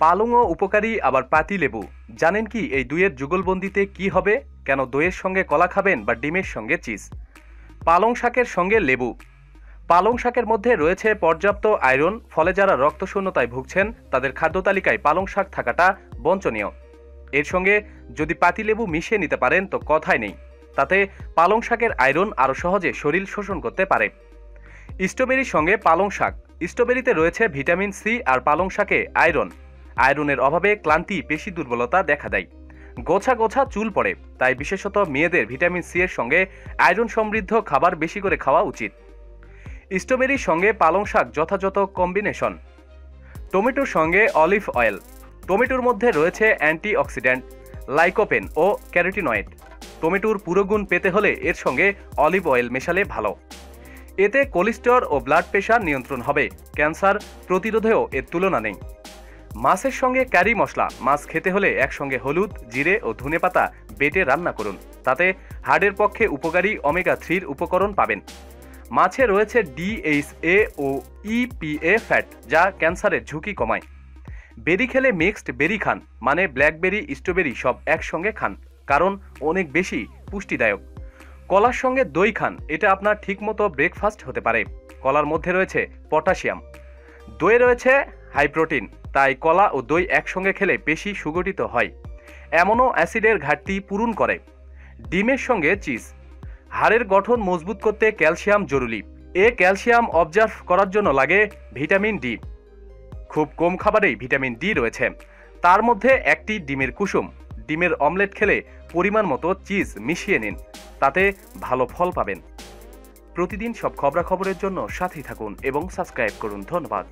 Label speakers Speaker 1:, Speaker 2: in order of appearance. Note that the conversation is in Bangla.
Speaker 1: পালংও উপকারী আবার পাতিলেবু। জানেন কি এই দুইয়ের যুগলবন্দিতে কি হবে? কেন দইয়ের সঙ্গে কলা খাবেন বা ডিমের সঙ্গে চিজ? পালং শাকের সঙ্গে লেবু। পালং শাকের মধ্যে রয়েছে পর্যাপ্ত আয়রন, ফলে যারা রক্তশূন্যতায় ভুগছেন তাদের খাদ্য তালিকায় পালং শাক থাকাটা বাঞ্ছনীয়। এর সঙ্গে যদি পাতিলেবু মিশিয়ে নিতে পারেন তো কথাই নেই, তাতে পালং শাকের আয়রন আরও সহজে শরীর শোষণ করতে পারে। স্ট্রবেরির সঙ্গে পালং শাক। স্ট্রবেরিতে রয়েছে ভিটামিন সি আর পালং শাকে আয়রন। আয়রনের অভাবে ক্লান্তি, পেশি দুর্বলতা দেখা দেয়, গোছা গোছা চুল পড়ে। তাই বিশেষত মেয়েদের ভিটামিন সি এর সঙ্গে আয়রন সমৃদ্ধ খাবার বেশি করে খাওয়া উচিত। স্ট্রবেরির সঙ্গে পালং শাক যথাযথ কম্বিনেশন। টমেটোর সঙ্গে অলিভ অয়েল। টমেটোর মধ্যে রয়েছে অ্যান্টিঅক্সিডেন্ট, লাইকোপেন ও ক্যারোটিনয়েড। টমেটোর পুরো গুণ পেতে হলে এর সঙ্গে অলিভ অয়েল মেশালে ভালো। এতে কোলেস্টেরল ও ব্লাড প্রেশার নিয়ন্ত্রণ হবে। ক্যান্সার প্রতিরোধেও এর তুলনা নেই। মাছের সঙ্গে কারি মশলা। মাছ খেতে হলে একসঙ্গে হলুদ, জিরে ও ধনেপাতা বেটে রান্না করুন। তাতে হার্টের পক্ষে উপকারী ওমেগা 3 উপকরণ পাবেন। মাছে রয়েছে DHA ও EPA ফ্যাট, যা ক্যান্সারের ঝুঁকি কমায়। বেরি খেলে মিক্সড বেরি খান, মানে ব্ল্যাকবেরি, স্ট্রবেরি সব একসঙ্গে খান, কারণ অনেক বেশি পুষ্টিদায়ক। কলার সঙ্গে দই খান, এটা আপনার ঠিকমতো ব্রেকফাস্ট হতে পারে। কলার মধ্যে রয়েছে পটাশিয়াম। দইয়ে রয়েছে হাই প্রোটিন, তাই কলা ও দই একসঙ্গে খেলে পেশি সুগঠিত হয়, অ্যামিনো অ্যাসিডের ঘাটতি পূরণ করে। ডিমের সঙ্গে চিজ। হাড়ের গঠন মজবুত করতে ক্যালসিয়াম জরুরি। ক্যালসিয়াম অবজার্ভ করার জন্য লাগে ভিটামিন ডি। খুব কম খাবারেই ভিটামিন ডি রয়েছে, তার মধ্যে একটি ডিমের কুসুম। ডিমের অমলেট খেলে পরিমাণ মতো চিজ মিশিয়ে নিন, তাতে ভালো ফল পাবেন। প্রতিদিন সব খবরাখবরের জন্য সাথেই থাকুন এবং সাবস্ক্রাইব করুন। ধন্যবাদ।